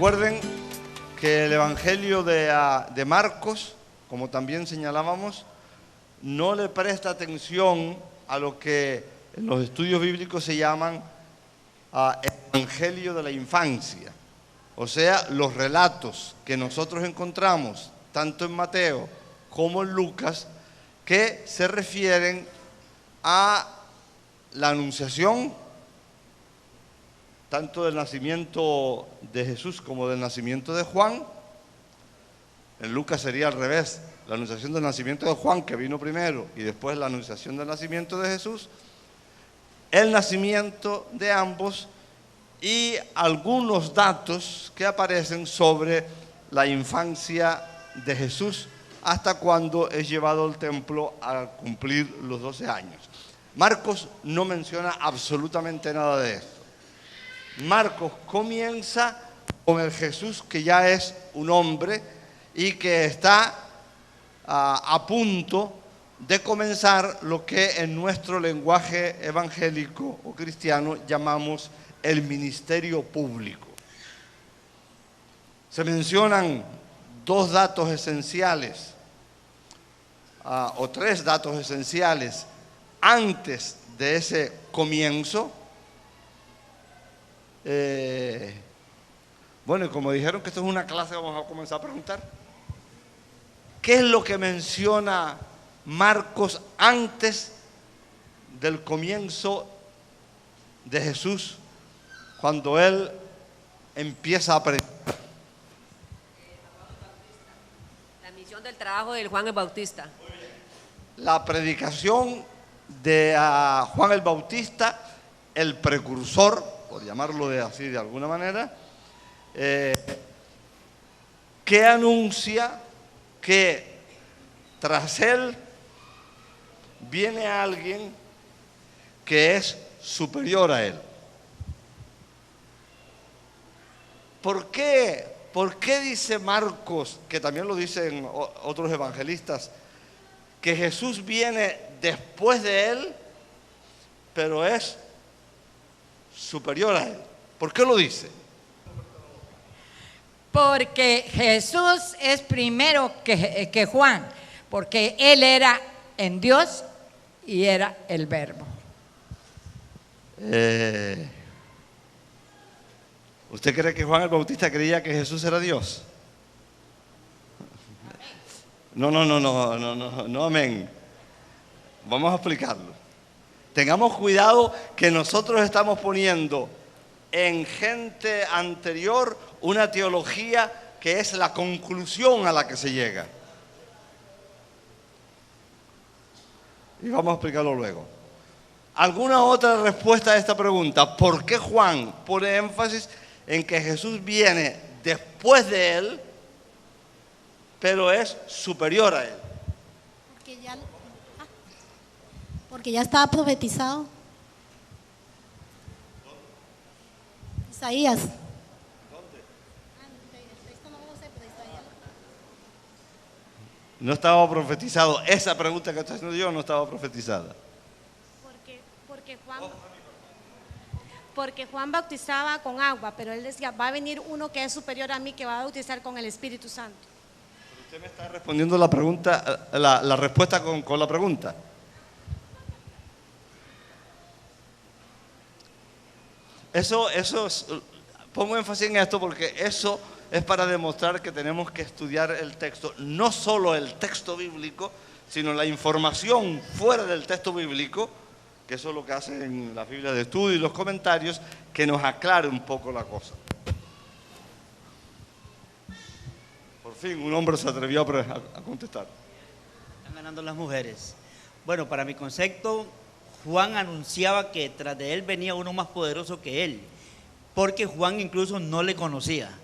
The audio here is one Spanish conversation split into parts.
Recuerden que el Evangelio de Marcos, como también señalábamos, no le presta atención a lo que en los estudios bíblicos se llaman Evangelio de la infancia. O sea, los relatos que nosotros encontramos, tanto en Mateo como en Lucas, que se refieren a la anunciación, tanto del nacimiento de Jesús como del nacimiento de Juan. En Lucas sería al revés, la anunciación del nacimiento de Juan, que vino primero, y después la anunciación del nacimiento de Jesús, el nacimiento de ambos y algunos datos que aparecen sobre la infancia de Jesús hasta cuando es llevado al templo a cumplir los 12 años. Marcos no menciona absolutamente nada de esto. Marcos comienza con el Jesús que ya es un hombre y que está a punto de comenzar lo que en nuestro lenguaje evangélico o cristiano llamamos el ministerio público. Se mencionan dos datos esenciales, o tres datos esenciales antes de ese comienzo. Bueno, y como dijeron que esto es una clase, vamos a comenzar a preguntar. ¿Qué es lo que menciona Marcos antes del comienzo de Jesús, cuando él empieza a predicar? La misión del trabajo de Juan el Bautista. La predicación de Juan el Bautista, el precursor, por llamarlo así de alguna manera, que anuncia que tras él viene alguien que es superior a él. ¿Por qué dice Marcos, que también lo dicen otros evangelistas, que Jesús viene después de él, pero es superior a él? ¿Por qué lo dice? Porque Jesús es primero que Juan, porque él era en Dios y era el Verbo. ¿Usted cree que Juan el Bautista creía que Jesús era Dios? No, amén. Vamos a explicarlo. Tengamos cuidado que nosotros estamos poniendo en gente anterior una teología que es la conclusión a la que se llega. Y vamos a explicarlo luego. ¿Alguna otra respuesta a esta pregunta? ¿Por qué Juan pone énfasis en que Jesús viene después de él, pero es superior a él? Porque ya estaba profetizado. Isaías. ¿Dónde? El texto no me lo sé, pero Isaías. No estaba profetizado. Esa pregunta que estoy haciendo yo no estaba profetizada. Porque Juan bautizaba con agua, pero él decía, va a venir uno que es superior a mí, que va a bautizar con el Espíritu Santo. Pero usted me está respondiendo la pregunta, la respuesta con la pregunta. Eso es, pongo énfasis en esto porque eso es para demostrar que tenemos que estudiar el texto, no solo el texto bíblico, sino la información fuera del texto bíblico, que eso es lo que hacen las Biblias de estudio y los comentarios, que nos aclare un poco la cosa. Por fin un hombre se atrevió a contestar. Están ganando las mujeres. Bueno, para mi concepto, Juan anunciaba que tras de él venía uno más poderoso que él, porque Juan incluso no le conocía.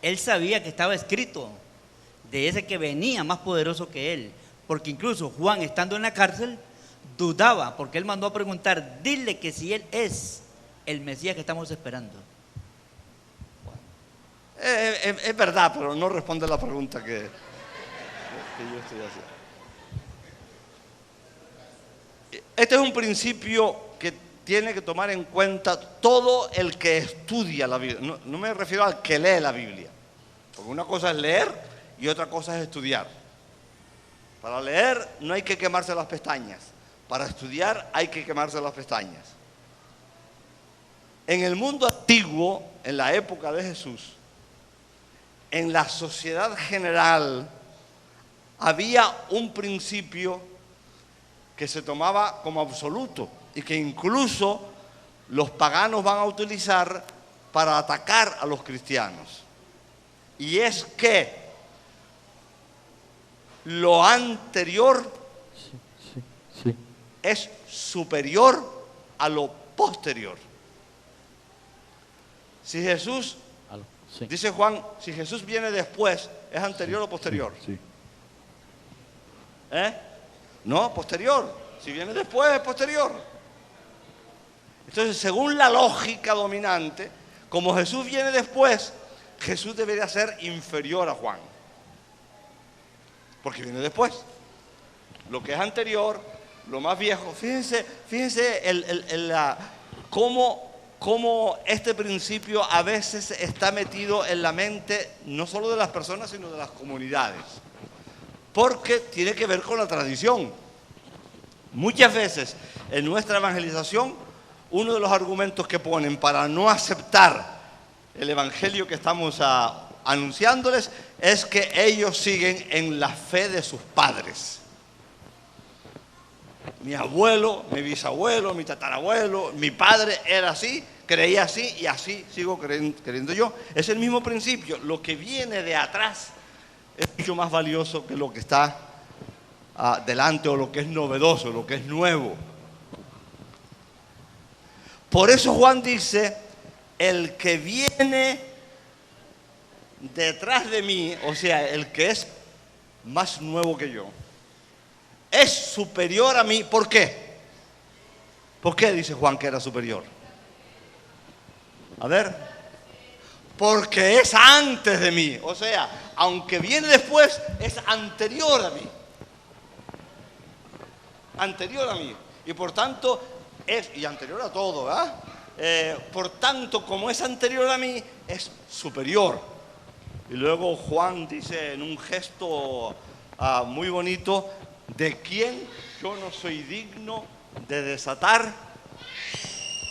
Él sabía que estaba escrito de ese que venía más poderoso que él, porque incluso Juan, estando en la cárcel, dudaba, porque él mandó a preguntar, dile que si él es el Mesías que estamos esperando. Es verdad, pero no responde a la pregunta que yo estoy haciendo. Este es un principio que tiene que tomar en cuenta todo el que estudia la Biblia. No me refiero al que lee la Biblia, porque una cosa es leer y otra cosa es estudiar. Para leer no hay que quemarse las pestañas, para estudiar hay que quemarse las pestañas. En el mundo antiguo, en la época de Jesús, en la sociedad general, había un principio que se tomaba como absoluto y que incluso los paganos van a utilizar para atacar a los cristianos. Y es que lo anterior es superior a lo posterior. Si Jesús, dice Juan, si Jesús viene después, ¿es anterior o posterior? No, posterior. Si viene después, es posterior. Entonces, según la lógica dominante, como Jesús viene después, Jesús debería ser inferior a Juan, porque viene después. Lo que es anterior, lo más viejo. Fíjense cómo este principio a veces está metido en la mente no solo de las personas, sino de las comunidades, porque tiene que ver con la tradición. Muchas veces en nuestra evangelización, uno de los argumentos que ponen para no aceptar el evangelio que estamos anunciándoles es que ellos siguen en la fe de sus padres. Mi abuelo, mi bisabuelo, mi tatarabuelo, mi padre era así, creía así y así sigo creyendo yo. Es el mismo principio. Lo que viene de atrás es mucho más valioso que lo que está delante, o lo que es novedoso, lo que es nuevo. Por eso Juan dice, el que viene detrás de mí, o sea, el que es más nuevo que yo, es superior a mí. ¿Por qué? ¿Por qué dice Juan que era superior? A ver, porque es antes de mí, o sea, aunque viene después, es anterior a mí. Anterior a mí. Y por tanto, y anterior a todo, ¿verdad? Por tanto, como es anterior a mí, es superior. Y luego Juan dice en un gesto muy bonito, de quien yo no soy digno de desatar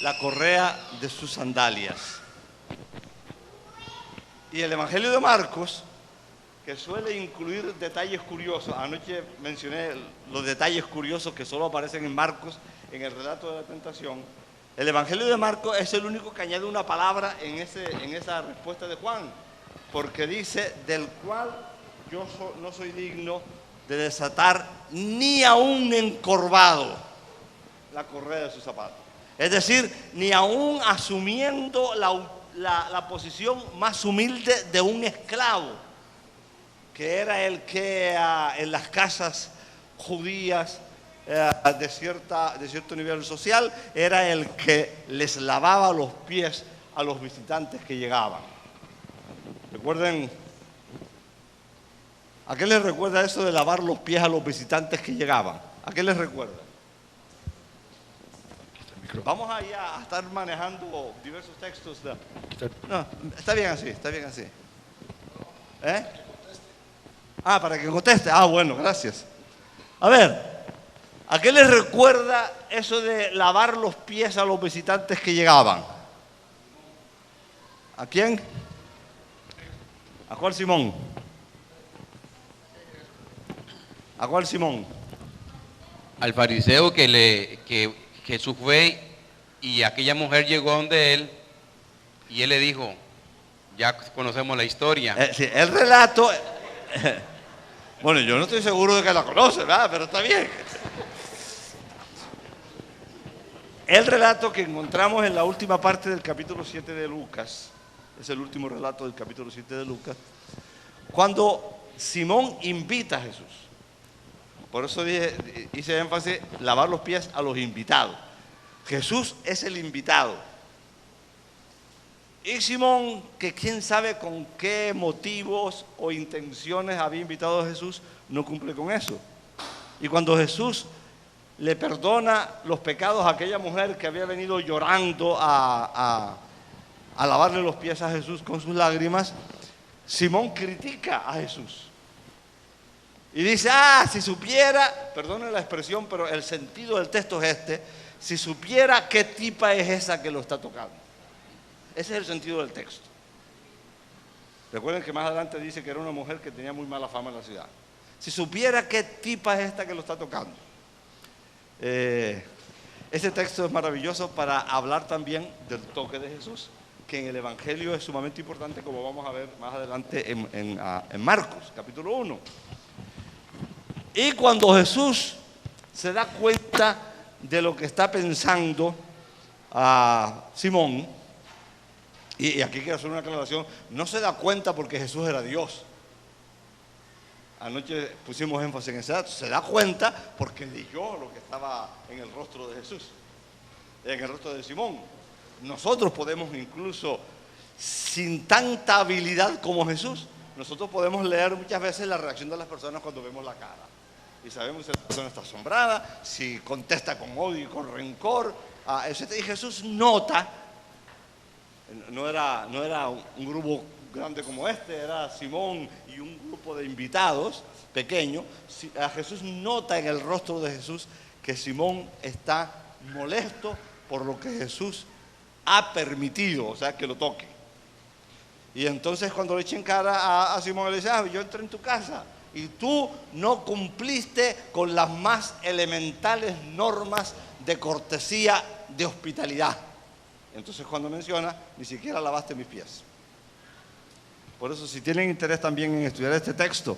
la correa de sus sandalias. Y el Evangelio de Marcos, que suele incluir detalles curiosos, anoche mencioné los detalles curiosos que solo aparecen en Marcos, en el relato de la tentación. El Evangelio de Marcos es el único que añade una palabra en esa respuesta de Juan, porque dice, del cual yo no soy digno de desatar ni aún encorvado la correa de su zapato. Es decir, ni aún asumiendo la posición más humilde de un esclavo, que era el que en las casas judías de cierto nivel social, era el que les lavaba los pies a los visitantes que llegaban. Recuerden, ¿a qué les recuerda eso de lavar los pies a los visitantes que llegaban? ¿A qué les recuerda? Vamos a estar manejando diversos textos. No, está bien así, está bien así. Para que conteste. Bueno, gracias. A ver, ¿a qué les recuerda eso de lavar los pies a los visitantes que llegaban? ¿A quién? ¿A cuál Simón? ¿A cuál Simón? Al fariseo que Jesús fue y aquella mujer llegó donde él y él le dijo, ya conocemos la historia. Sí, el relato, bueno, yo no estoy seguro de que la conoce, ¿verdad? Pero está bien. El relato que encontramos en la última parte del capítulo 7 de Lucas, es el último relato del capítulo 7 de Lucas, cuando Simón invita a Jesús. Por eso hice énfasis, lavar los pies a los invitados. Jesús es el invitado. Y Simón, que quién sabe con qué motivos o intenciones había invitado a Jesús, no cumple con eso. Y cuando Jesús le perdona los pecados a aquella mujer que había venido llorando a lavarle los pies a Jesús con sus lágrimas, Simón critica a Jesús. Y dice, si supiera, perdone la expresión, pero el sentido del texto es este, si supiera qué tipa es esa que lo está tocando. Ese es el sentido del texto. Recuerden que más adelante dice que era una mujer que tenía muy mala fama en la ciudad. Si supiera qué tipa es esta que lo está tocando. Este texto es maravilloso para hablar también del toque de Jesús, que en el Evangelio es sumamente importante, como vamos a ver más adelante en Marcos, capítulo 1. Y cuando Jesús se da cuenta de lo que está pensando a Simón, y aquí quiero hacer una aclaración, no se da cuenta porque Jesús era Dios. Anoche pusimos énfasis en ese dato. Se da cuenta porque leyó lo que estaba en el rostro de Jesús, en el rostro de Simón. Nosotros podemos incluso, sin tanta habilidad como Jesús, nosotros podemos leer muchas veces la reacción de las personas cuando vemos la cara. Y sabemos si la persona está asombrada, si contesta con odio y con rencor. Y Jesús nota, no era un grupo grande como este, era Simón y un grupo de invitados pequeños. Jesús nota en el rostro de Jesús que Simón está molesto por lo que Jesús ha permitido, o sea, que lo toque. Y entonces cuando le echen cara a Simón, le dice, yo entré en tu casa y tú no cumpliste con las más elementales normas de cortesía, de hospitalidad. Entonces cuando menciona, ni siquiera lavaste mis pies. Por eso, si tienen interés también en estudiar este texto,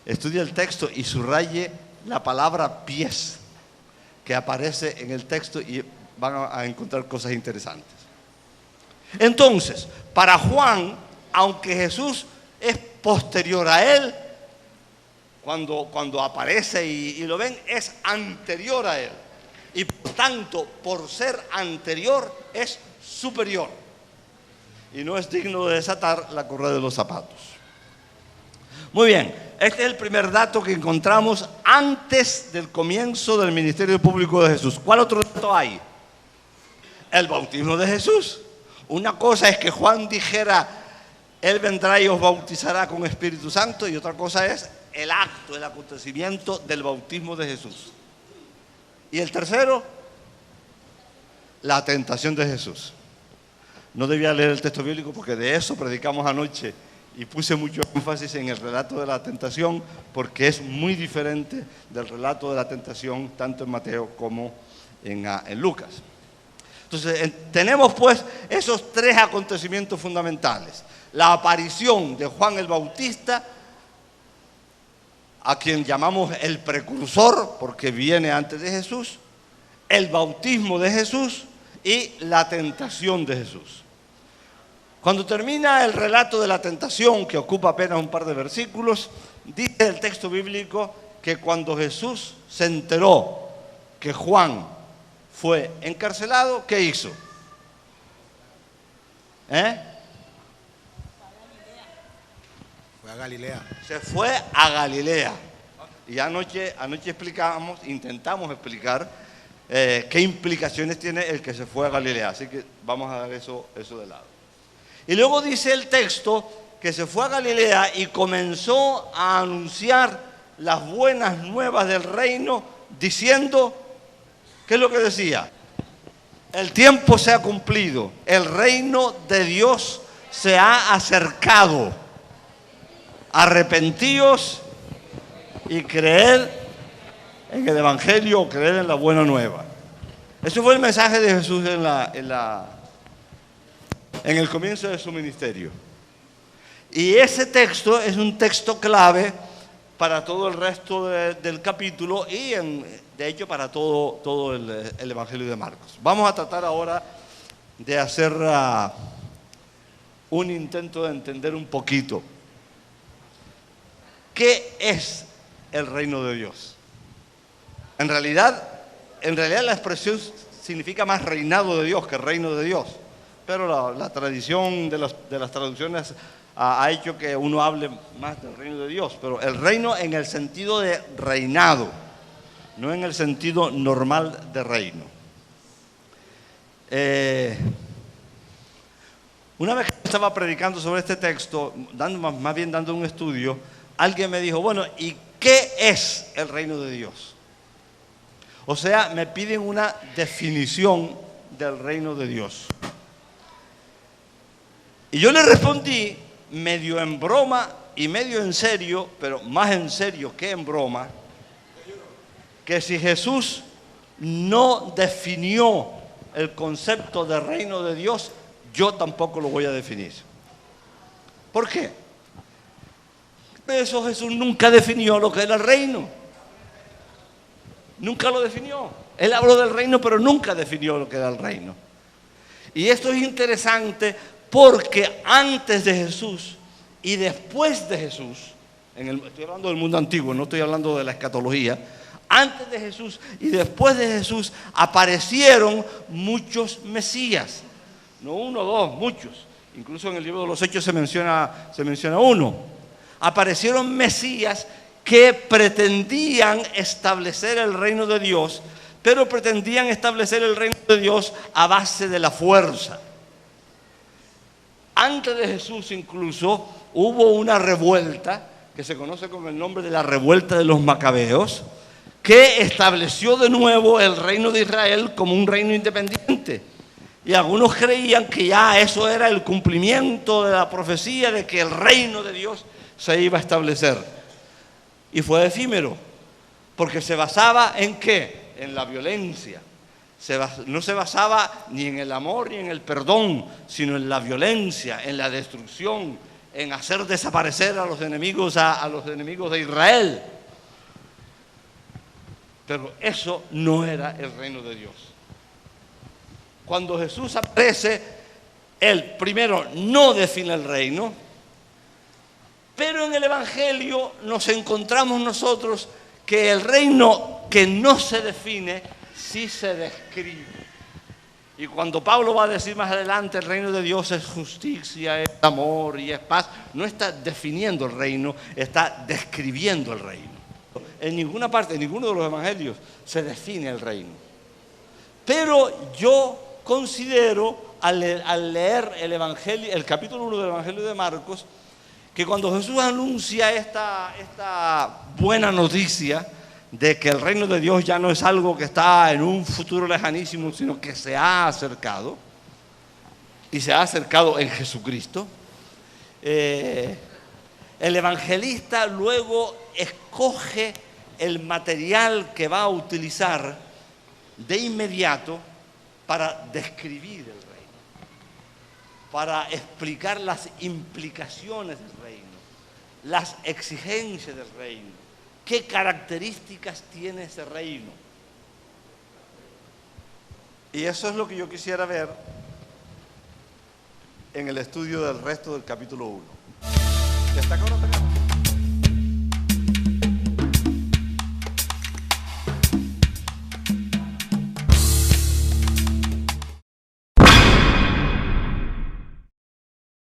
estudie el texto y subraye la palabra pies que aparece en el texto y van a encontrar cosas interesantes. Entonces, para Juan, aunque Jesús es posterior a él, cuando aparece y lo ven, es anterior a él. Y por tanto, por ser anterior, es superior. Y no es digno de desatar la correa de los zapatos. Muy bien, este es el primer dato que encontramos antes del comienzo del ministerio público de Jesús. ¿Cuál otro dato hay? El bautismo de Jesús. Una cosa es que Juan dijera, Él vendrá y os bautizará con Espíritu Santo, y otra cosa es el acto, el acontecimiento del bautismo de Jesús. Y el tercero, la tentación de Jesús. No debía leer el texto bíblico porque de eso predicamos anoche y puse mucho énfasis en el relato de la tentación porque es muy diferente del relato de la tentación tanto en Mateo como en Lucas. Entonces tenemos pues esos tres acontecimientos fundamentales. La aparición de Juan el Bautista, a quien llamamos el precursor porque viene antes de Jesús, el bautismo de Jesús y la tentación de Jesús. Cuando termina el relato de la tentación, que ocupa apenas un par de versículos, dice el texto bíblico que cuando Jesús se enteró que Juan fue encarcelado, ¿qué hizo? Fue a Galilea. Se fue a Galilea. Y anoche intentamos explicar qué implicaciones tiene el que se fue a Galilea. Así que vamos a dar eso de lado. Y luego dice el texto que se fue a Galilea y comenzó a anunciar las buenas nuevas del reino, diciendo, ¿qué es lo que decía? El tiempo se ha cumplido, el reino de Dios se ha acercado. Arrepentíos y creed en el Evangelio, o creed en la buena nueva. Ese fue el mensaje de Jesús en el comienzo de su ministerio. Y ese texto es un texto clave para todo el resto del capítulo y de hecho para todo el Evangelio de Marcos. Vamos a tratar ahora de hacer un intento de entender un poquito qué es el reino de Dios. En realidad la expresión significa más reinado de Dios que reino de Dios. Pero la tradición de las traducciones ha hecho que uno hable más del reino de Dios. Pero el reino en el sentido de reinado. no en el sentido normal de reino. Una vez que estaba predicando sobre este texto, más bien dando un estudio, alguien me dijo, bueno, ¿y qué es el reino de Dios? O sea, me piden una definición del reino de Dios. Y yo le respondí, medio en broma y medio en serio, pero más en serio que en broma, que si Jesús no definió el concepto de reino de Dios, yo tampoco lo voy a definir. ¿Por qué? Eso Jesús nunca definió lo que era el reino. Nunca lo definió. Él habló del reino, pero nunca definió lo que era el reino. Y esto es interesante porque antes de Jesús y después de Jesús, estoy hablando del mundo antiguo, no estoy hablando de la escatología, antes de Jesús y después de Jesús aparecieron muchos mesías. No uno, dos, muchos. Incluso en el libro de los Hechos se menciona uno. Aparecieron mesías que pretendían establecer el reino de Dios, pero pretendían establecer el reino de Dios a base de la fuerza. Antes de Jesús incluso hubo una revuelta que se conoce con el nombre de la revuelta de los Macabeos, que estableció de nuevo el reino de Israel como un reino independiente. Y algunos creían que ya eso era el cumplimiento de la profecía de que el reino de Dios se iba a establecer. Y fue efímero, porque se basaba ¿en qué? En la violencia. No se basaba ni en el amor ni en el perdón, sino en la violencia, en la destrucción, en hacer desaparecer a los enemigos de Israel. Pero eso no era el reino de Dios. Cuando Jesús aparece, Él primero no define el reino, pero en el Evangelio nos encontramos nosotros que el reino que no se define, sí se describe. Y cuando Pablo va a decir más adelante, el reino de Dios es justicia, es amor y es paz, no está definiendo el reino, está describiendo el reino. En ninguna parte, en ninguno de los evangelios se define el reino. Pero yo considero, al leer el evangelio, el capítulo 1 del Evangelio de Marcos, que cuando Jesús anuncia esta buena noticia de que el reino de Dios ya no es algo que está en un futuro lejanísimo, sino que se ha acercado, y se ha acercado en Jesucristo, el evangelista luego escoge el material que va a utilizar de inmediato para describir el reino, para explicar las implicaciones del reino, las exigencias del reino, qué características tiene ese reino. Y eso es lo que yo quisiera ver en el estudio del resto del capítulo 1. ¿Está con nosotros?